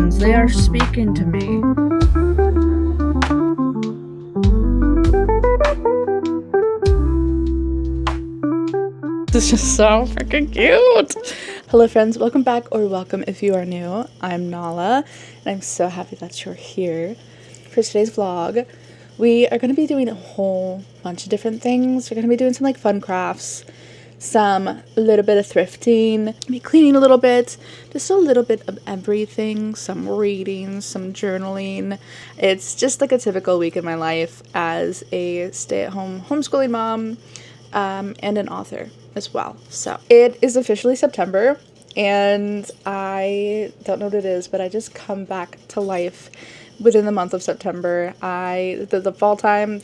goblins, they are speaking to me. This is so freaking cute. Hello friends, welcome back, or welcome if you are new. I'm Nala, and I'm so happy that you're here. For today's vlog, we are going to be doing a whole bunch of different things. We're going to be doing some like fun crafts, a little bit of thrifting, maybe cleaning a little bit, just a little bit of everything, some reading, some journaling. It's just like a typical week in my life as a stay-at-home homeschooling mom and an author as well. So it is officially September, and I don't know what it is, but I just come back to life within the month of September. The fall time,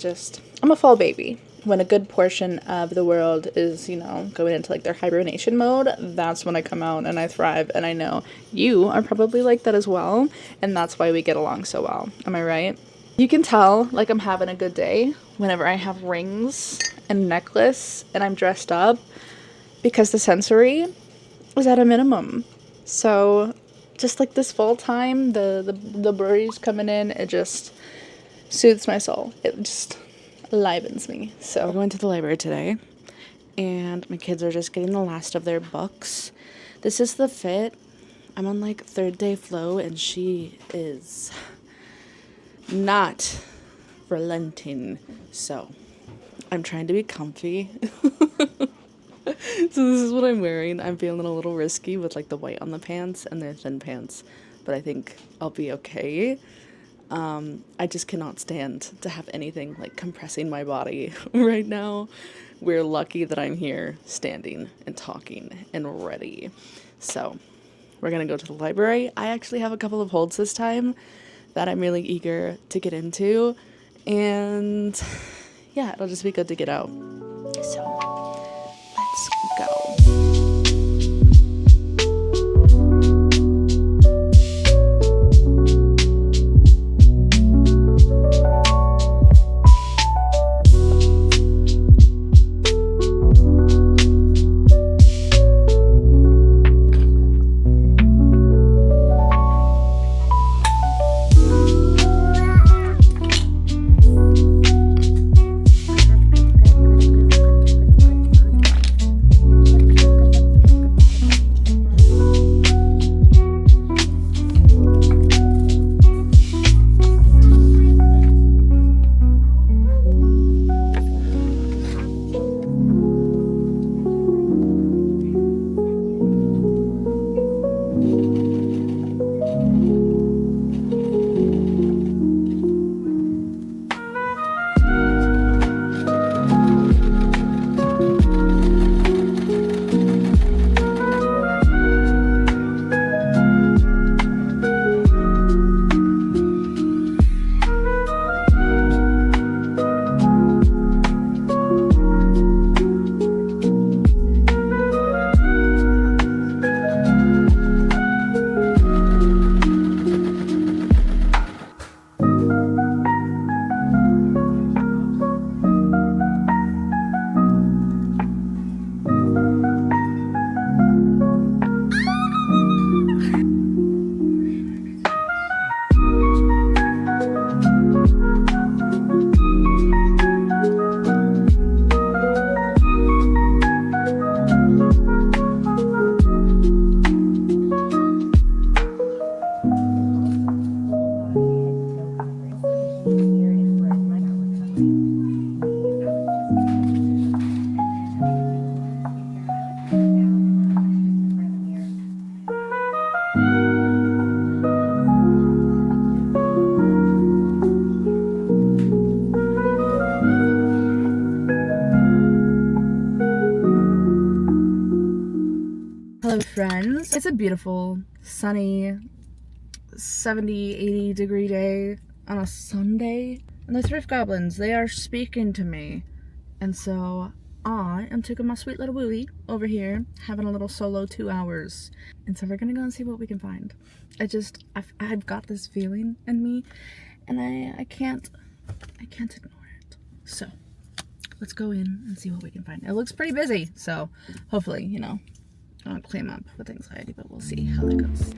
I'm a fall baby. When a good portion of the world is, going into like their hibernation mode, that's when I come out and I thrive. And I know you are probably like that as well, and that's why we get along so well. Am I right? You can tell like I'm having a good day whenever I have rings and necklace and I'm dressed up, because the sensory is at a minimum. So just like this fall time, the breeze coming in, it just soothes my soul. It just livens me. So we're going to the library today, and my kids are just getting the last of their books. This is the fit. I'm on like third day flow, and she is not relenting. So I'm trying to be comfy. So this is what I'm wearing. I'm feeling a little risky with like the white on the pants, and they're thin pants, but I think I'll be okay. I just cannot stand to have anything like compressing my body right now. We're lucky that I'm here standing and talking and ready. So we're gonna go to the library. I actually have a couple of holds this time that I'm really eager to get into, and yeah, it'll just be good to get out. So let's go. Hello friends, it's a beautiful sunny 70-80 degree day on a Sunday, and the thrift goblins, they are speaking to me, and so I am taking my sweet little wooey over here, having a little solo 2 hours, and so we're gonna go and see what we can find. I've got this feeling in me, and I can't ignore it. So let's go in and see what we can find. It looks pretty busy, so hopefully, I don't claim up with anxiety, but we'll see how that goes.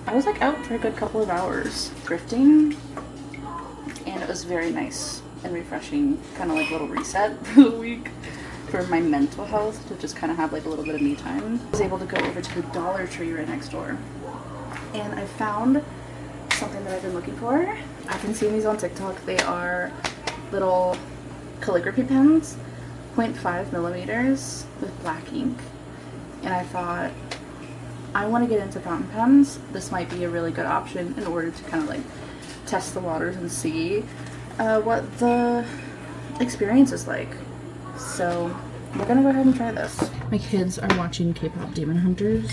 I was like out for a good couple of hours thrifting, and it was very nice and refreshing, kind of like a little reset for the week for my mental health, to just kind of have like a little bit of me time. I was able to go over to the Dollar Tree right next door, and I found something that I've been looking for. I've been seeing these on TikTok. They are little calligraphy pens, 0.5 millimeters with black ink, and I thought, I want to get into fountain pens. This might be a really good option in order to kind of like test the waters and see what the experience is like. So we're gonna go ahead and try this. My kids are watching K-pop Demon Hunters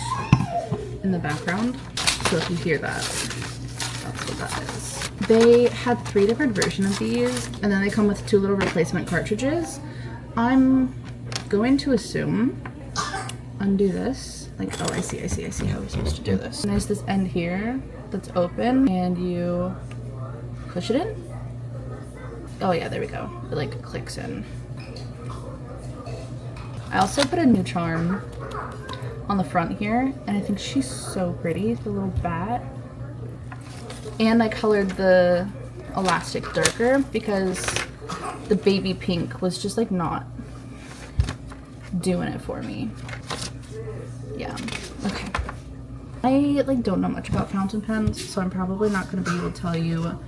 in the background, so if you hear that, that's what that is. They had 3 different versions of these, and then they come with 2 little replacement cartridges. I'm going to assume, undo this, like, oh, I see how we're supposed to do this. And there's this end here that's open, and you push it in. Oh yeah, there we go. It like clicks in. I also put a new charm on the front here, and I think she's so pretty, the little bat. And I colored the elastic darker because the baby pink was just like not doing it for me. Yeah, okay. I like don't know much about fountain pens, so I'm probably not going to be able to tell you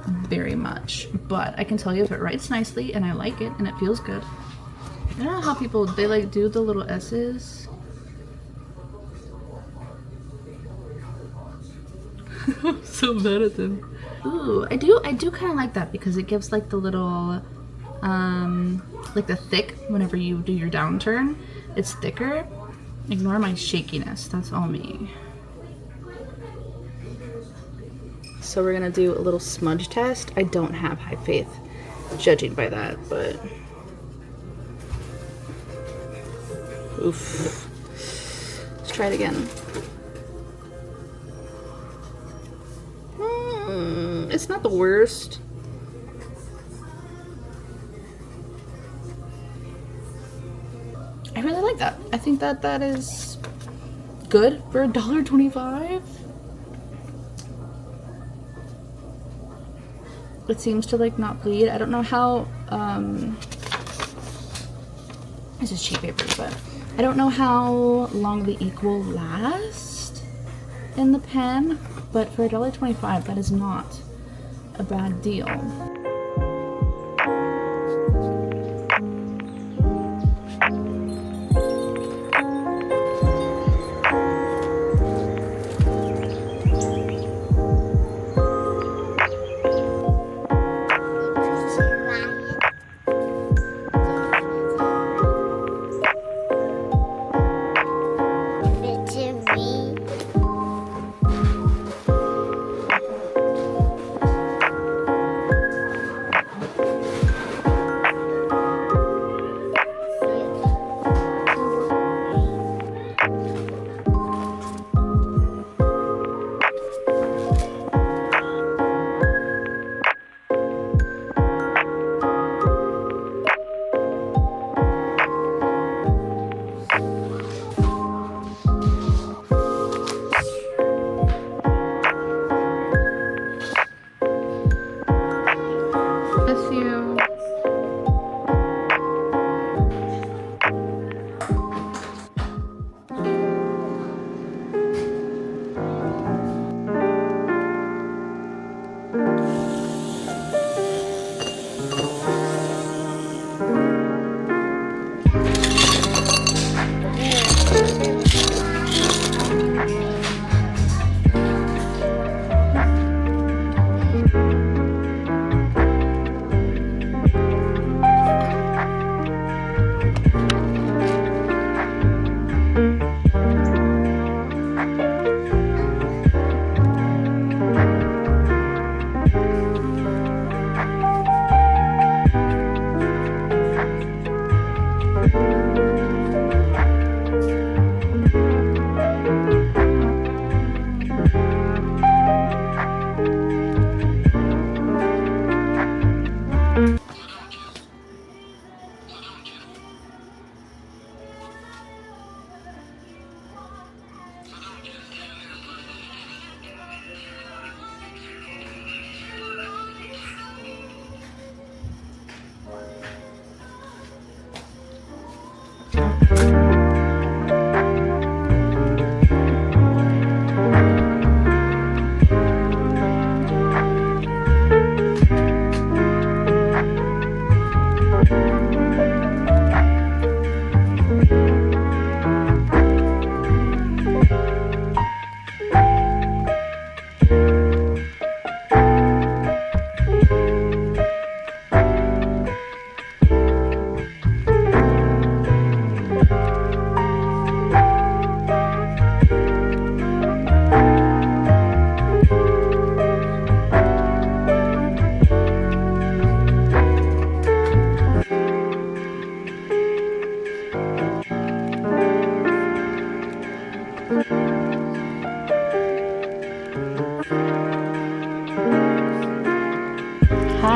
very much, but I can tell you if it writes nicely and I like it and it feels good. I don't know how people, they like do the little S's. I'm so bad at them. Ooh, I do kind of like that because it gives like the little, like the thick, whenever you do your downturn, it's thicker. Ignore my shakiness, that's all me. So we're gonna do a little smudge test. I don't have high faith judging by that, but oof. Let's try it again. It's not the worst. I really like that. I think that that is good for $1.25. It seems to like not bleed. I don't know how, this is cheap paper, but I don't know how long the ink will last in the pen, but for $1.25, that is not a bad deal.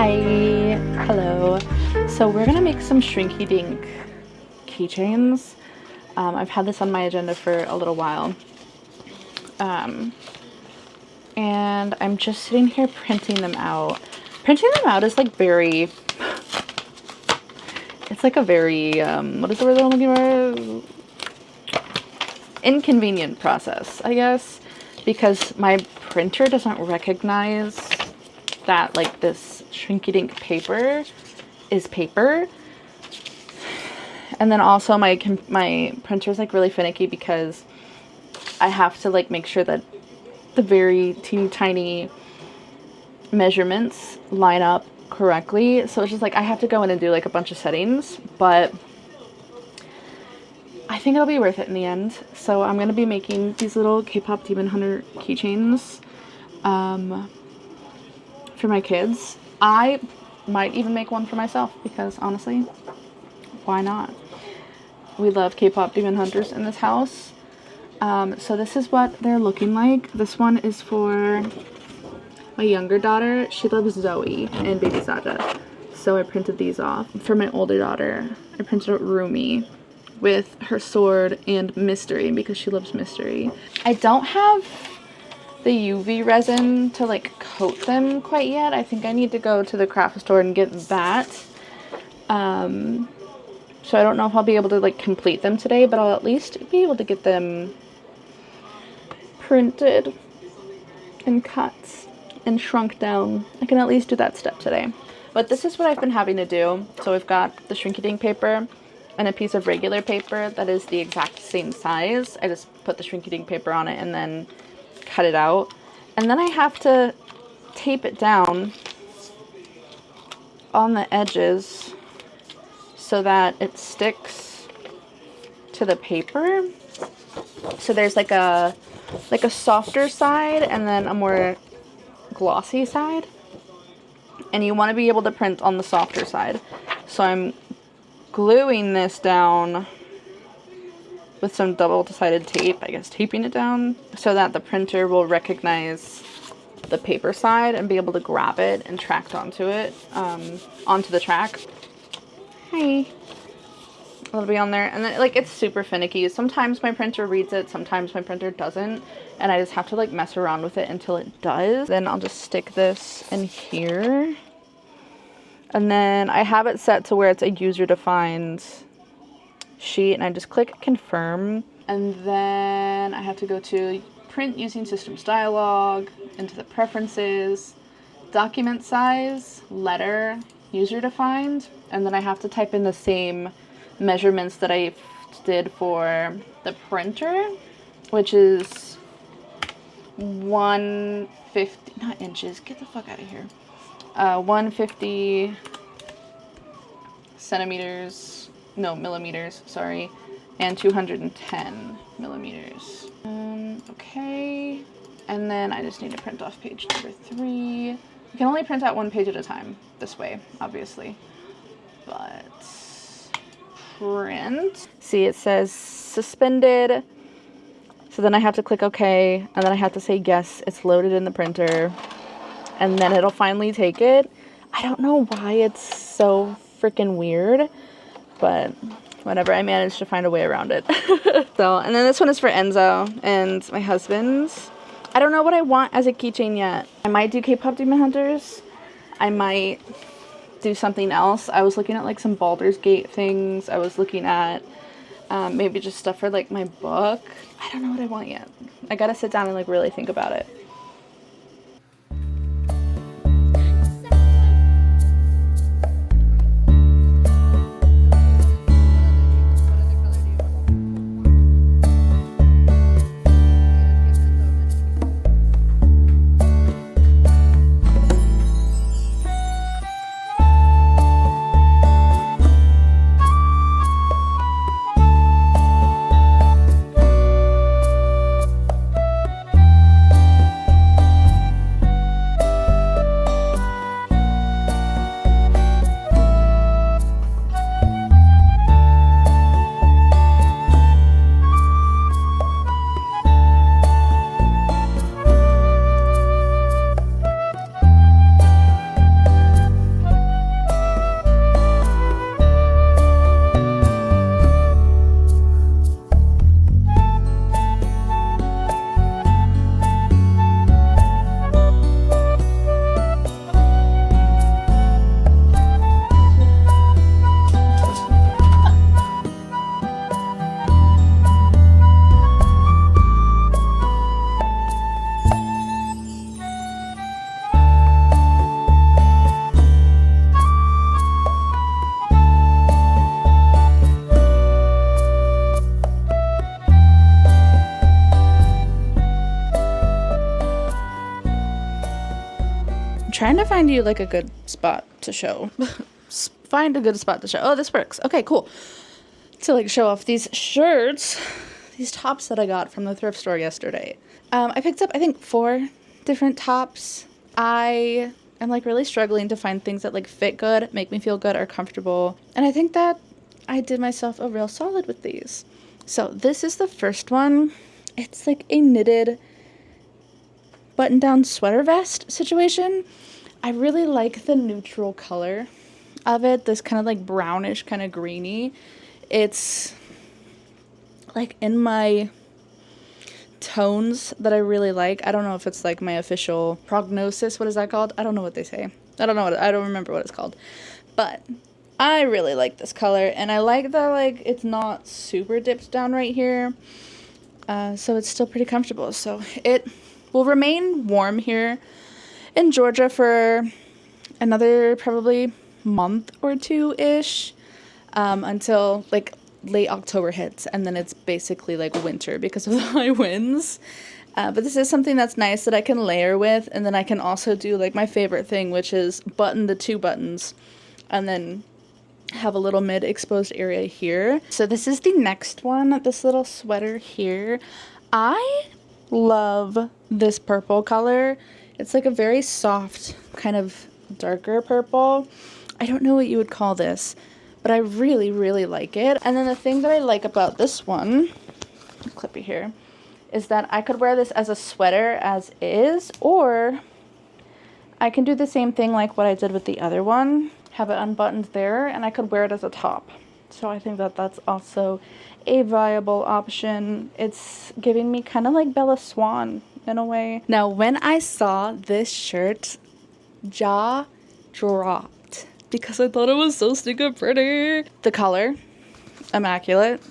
Hi, hello. So we're gonna make some Shrinky Dink keychains. I've had this on my agenda for a little while. And I'm just sitting here printing them out. Printing them out is like very, it's like a very, what is the word I'm looking for? Inconvenient process, I guess, because my printer doesn't recognize that like this Shrinky Dink paper is paper. And then also my printer is like really finicky because I have to like make sure that the very teeny tiny measurements line up correctly. So it's just like I have to go in and do like a bunch of settings, but I think it'll be worth it in the end. So I'm going to be making these little K-pop Demon Hunter keychains for my kids. I might even make one for myself because honestly, why not? We love K-pop Demon Hunters in this house. So this is what they're looking like. This one is for my younger daughter. She loves Zoe and Baby Saja. So I printed these off. For my older daughter, I printed out Rumi with her sword and mystery because she loves mystery. I don't have the UV resin to like coat them quite yet. I think I need to go to the craft store and get that. So I don't know if I'll be able to like complete them today, but I'll at least be able to get them printed and cut and shrunk down. I can at least do that step today. But this is what I've been having to do. So we've got the Shrinky Dink paper and a piece of regular paper that is the exact same size. I just put the Shrinky Dink paper on it and then cut it out. And then I have to tape it down on the edges so that it sticks to the paper. So there's like a softer side and then a more glossy side. And you want to be able to print on the softer side. So I'm gluing this down with some double-sided tape, I guess taping it down, so that the printer will recognize the paper side and be able to grab it and track onto it, onto the track. Hi. It'll be on there, and then like it's super finicky. Sometimes my printer reads it, sometimes my printer doesn't, and I just have to like mess around with it until it does. Then I'll just stick this in here, and then I have it set to where it's a user-defined sheet, and I just click confirm, and then I have to go to print using systems dialog, into the preferences, document size, letter, user-defined, and then I have to type in the same measurements that I did for the printer, which is 150, not inches, get the fuck out of here, 150 centimeters, no, millimeters, sorry, and 210 millimeters. Okay, and then I just need to print off page number 3. You can only print out one page at a time, this way, obviously, but print. See, it says suspended, so then I have to click OK, and then I have to say yes, it's loaded in the printer, and then it'll finally take it. I don't know why it's so freaking weird, but whatever, I managed to find a way around it. So, and then this one is for Enzo and my husband's. I don't know what I want as a keychain yet. I might do K-pop Demon Hunters. I might do something else. I was looking at like some Baldur's Gate things. I was looking at maybe just stuff for like my book. I don't know what I want yet. I gotta sit down and like really think about it. trying to find you like a good spot to show. Find a good spot to show. Oh, this works. Okay, cool. To like show off these shirts, these tops that I got from the thrift store yesterday. I picked up, I think, 4 different tops. I am like really struggling to find things that like fit good, make me feel good, are comfortable. And I think that I did myself a real solid with these. So this is the first one. It's like a knitted button-down sweater vest situation. I really like the neutral color of it, this kind of like brownish, kind of greeny. It's like in my tones that I really like. I don't know if it's like my official prognosis. What is that called? I don't know what they say. I don't remember what it's called. But I really like this color, and I like that like it's not super dipped down right here. So it's still pretty comfortable. So it will remain warm here in Georgia for another probably month or 2-ish, until like late October hits, and then it's basically like winter because of the high winds. But this is something that's nice that I can layer with, and then I can also do like my favorite thing, which is button the 2 buttons and then have a little mid-exposed area here. So this is the next one, this little sweater here. I love this purple color. It's like a very soft, kind of darker purple. I don't know what you would call this, but I really, really like it. And then the thing that I like about this one, clippy here, is that I could wear this as a sweater as is, or I can do the same thing like what I did with the other one, have it unbuttoned there, and I could wear it as a top. So I think that that's also a viable option. It's giving me kind of like Bella Swan in a way. Now, when I saw this shirt, jaw dropped because I thought it was so stinking pretty. The color, immaculate.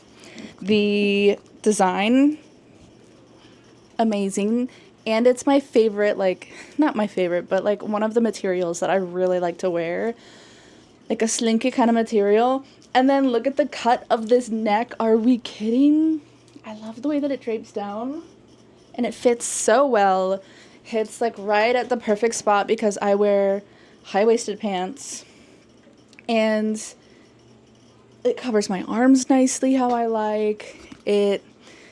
The design, amazing. And it's my favorite, like, not my favorite, but like one of the materials that I really like to wear. Like a slinky kind of material. And then look at the cut of this neck. Are we kidding? I love the way that it drapes down. And it fits so well. Hits like right at the perfect spot because I wear high-waisted pants. And it covers my arms nicely how I like. It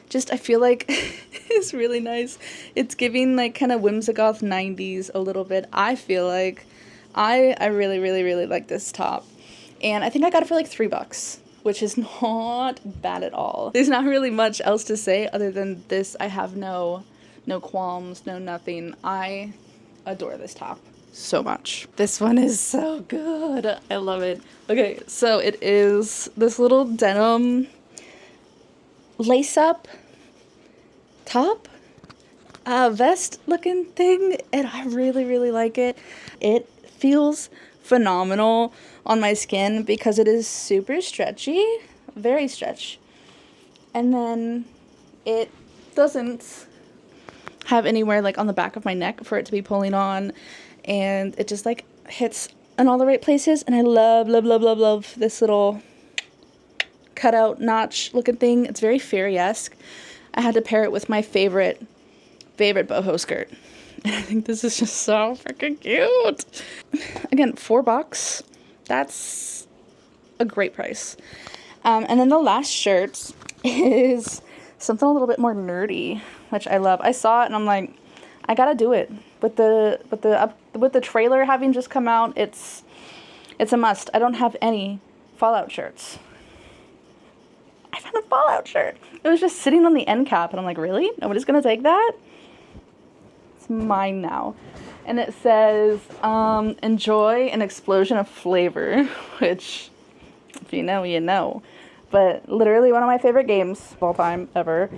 just, I feel like it's really nice. It's giving like kind of whimsigoth 90s a little bit. I feel like I really, really, really like this top. And I think I got it for like $3, which is not bad at all. There's not really much else to say other than this. I have no qualms, no nothing. I adore this top so much. This one is so good. I love it. Okay, so it is this little denim lace-up top, vest looking thing, and I really, really like it. It feels phenomenal on my skin because it is super stretchy, very stretch, and then it doesn't have anywhere like on the back of my neck for it to be pulling on, and it just like hits in all the right places. And I love, love, love, love, love this little cutout notch looking thing. It's very fairy-esque. I had to pair it with my favorite boho skirt. And I think this is just so freaking cute. Again, $4. That's a great price. And then the last shirt is something a little bit more nerdy, which I love. I saw it and I'm like, I gotta do it. With the trailer having just come out, it's a must. I don't have any Fallout shirts. I found a Fallout shirt. It was just sitting on the end cap, and I'm like, really? Nobody's gonna take that? It's mine now. And it says, enjoy an explosion of flavor, which, if you know, you know. But literally one of my favorite games of all time, ever,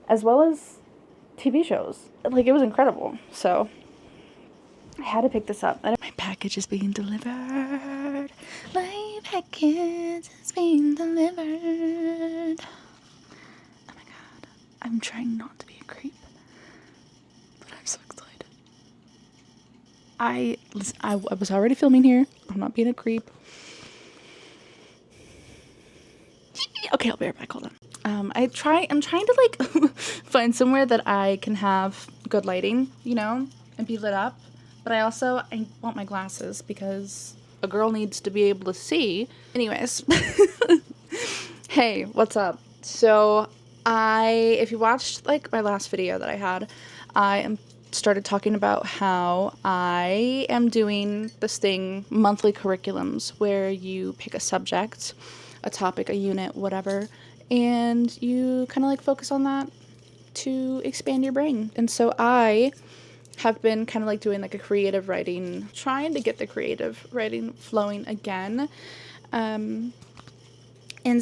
as well as TV shows. Like, it was incredible. So, I had to pick this up. My package is being delivered. My package is being delivered. Oh my god. I'm trying not to be a creep, but I'm so excited. I was already filming here. I'm not being a creep. Okay, I'll be right back. Hold on. I'm trying to like find somewhere that I can have good lighting, you know, and be lit up. But I want my glasses because a girl needs to be able to see. Anyways. Hey, what's up? So if you watched like my last video that I had, started talking about how I am doing this thing, monthly curriculums, where you pick a subject, a topic, a unit, whatever, and you kind of like focus on that to expand your brain. And so I have been kind of like doing like a creative writing, trying to get the creative writing flowing again. And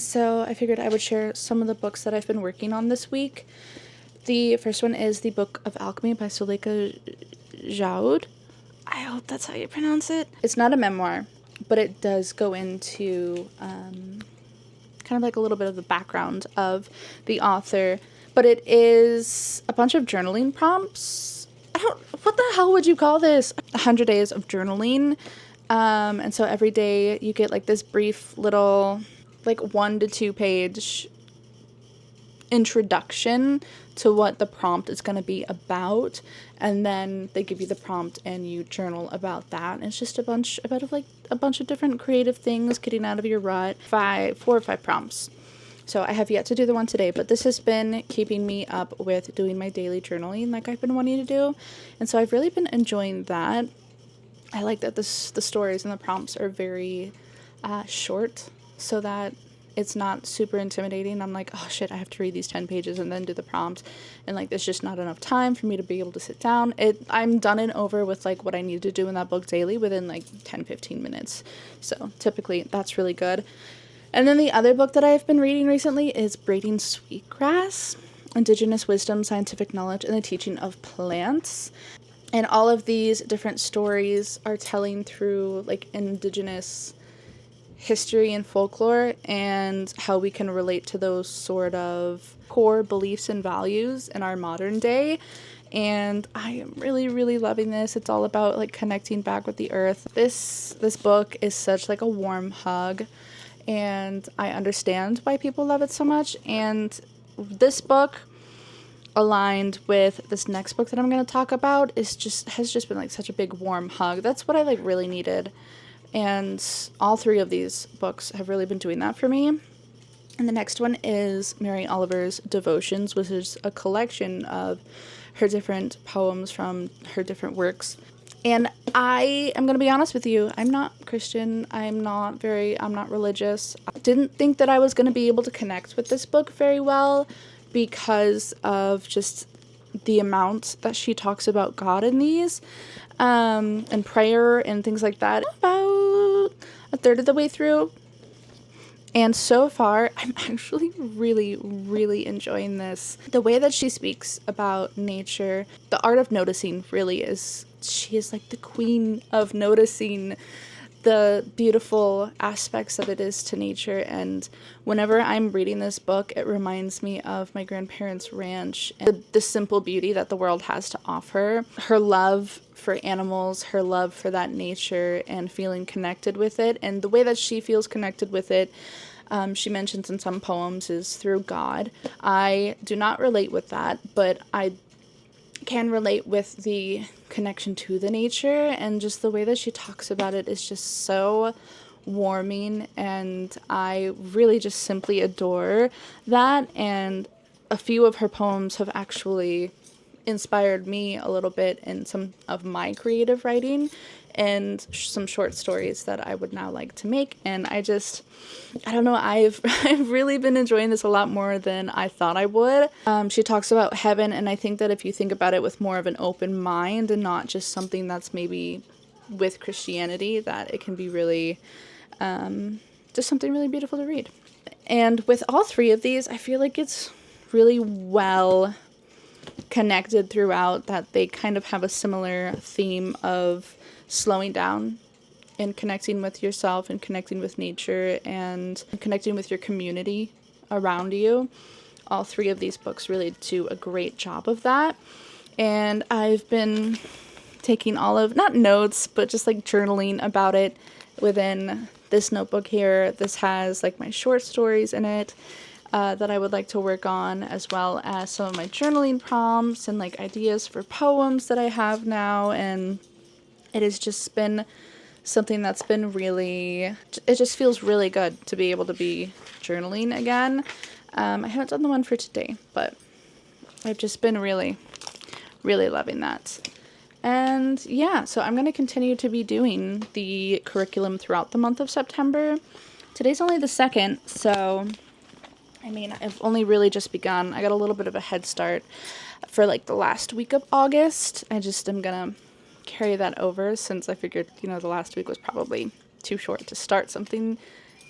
so I figured I would share some of the books that I've been working on this week. The first one is the Book of Alchemy by Suleika Jaoud. I hope that's how you pronounce it. It's not a memoir, but it does go into kind of like a little bit of the background of the author. But it is a bunch of journaling prompts. What the hell would you call this? 100 days of journaling. And so every day you get like this brief little like 1 to 2 page introduction to what the prompt is going to be about, and then they give you the prompt and you journal about that. And it's just a bunch of different creative things, getting out of your rut. 4 or 5 prompts. So I have yet to do the one today, but this has been keeping me up with doing my daily journaling like I've been wanting to do, and so I've really been enjoying that. I like that the stories and the prompts are very short, so that it's not super intimidating. I'm like, oh shit, I have to read these 10 pages and then do the prompt, and like there's just not enough time for me to be able to sit down. I'm done and over with like what I need to do in that book daily within like 10-15 minutes. So typically that's really good. And then the other book that I've been reading recently is Braiding Sweetgrass: Indigenous Wisdom, Scientific Knowledge, and the Teaching of Plants. And all of these different stories are telling through like indigenous history and folklore and how we can relate to those sort of core beliefs and values in our modern day. And I am really, really loving this. It's all about like connecting back with the earth. This book is such like a warm hug, and I understand why people love it so much. And this book, aligned with this next book that I'm going to talk about, has just been like such a big warm hug. That's what I like really needed. And all 3 of these books have really been doing that for me. And the next one is Mary Oliver's Devotions, which is a collection of her different poems from her different works. And I am going to be honest with you, I'm not Christian. I'm not religious. I didn't think that I was going to be able to connect with this book very well because of just the amount that she talks about God in these, and prayer and things like that. About a third of the way through, and so far I'm actually really, really enjoying this. The way that she speaks about nature, the art of noticing, really is, she is like the queen of noticing the beautiful aspects that it is to nature. And whenever I'm reading this book, it reminds me of my grandparents' ranch and the simple beauty that the world has to offer. Her love for animals, her love for that nature, and feeling connected with it. And the way that she feels connected with it, she mentions in some poems, is through God. I do not relate with that, but I can relate with the connection to the nature, and just the way that she talks about it is just so warming, and I really just simply adore that. And a few of her poems have actually inspired me a little bit in some of my creative writing and some short stories that I would now like to make. And I don't know, I've really been enjoying this a lot more than I thought I would. She talks about heaven, and I think that if you think about it with more of an open mind and not just something that's maybe with Christianity, that it can be really just something really beautiful to read. And with all 3 of these, I feel like it's really well connected throughout, that they kind of have a similar theme of slowing down and connecting with yourself and connecting with nature and connecting with your community around you. All 3 of these books really do a great job of that. And I've been taking all of, not notes, but just like journaling about it within this notebook here. This has like my short stories in it that I would like to work on, as well as some of my journaling prompts and like ideas for poems that I have now. And It has just been something that's been really, it just feels really good to be able to be journaling again. I haven't done the one for today, but I've just been really loving that. And yeah, so I'm going to continue to be doing the curriculum throughout the month of September. Today's only the 2nd, so I mean, I've only really just begun. I got a little bit of a head start for like the last week of August. I just am going to carry that over since I figured, you know, the last week was probably too short to start something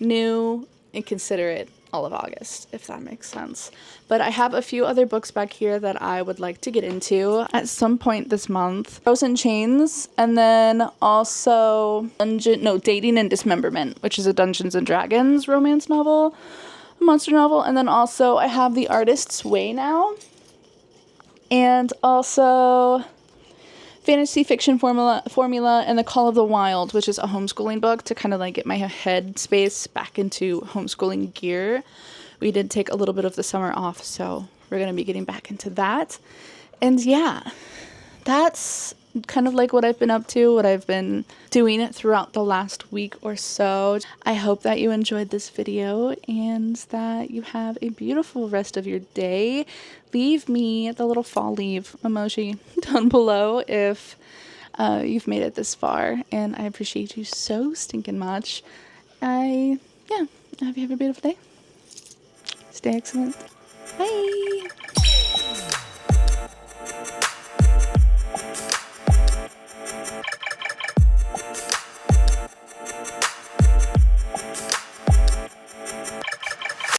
new and consider it all of August, if that makes sense. But I have a few other books back here that I would like to get into at some point this month. Frozen Chains, and then also Dating and Dismemberment, which is a Dungeons and Dragons romance novel, a monster novel. And then also I have The Artist's Way now, and also Fantasy Fiction Formula and The Call of the Wild, which is a homeschooling book to kind of like get my head space back into homeschooling gear. We did take a little bit of the summer off, so we're going to be getting back into that. And yeah, that's kind of like what I've been up to, what I've been doing throughout the last week or so. I hope that you enjoyed this video and that you have a beautiful rest of your day. Leave me the little fall leaf emoji down below if you've made it this far, and I appreciate you so stinking much. I hope you have a beautiful day. Stay excellent. Bye!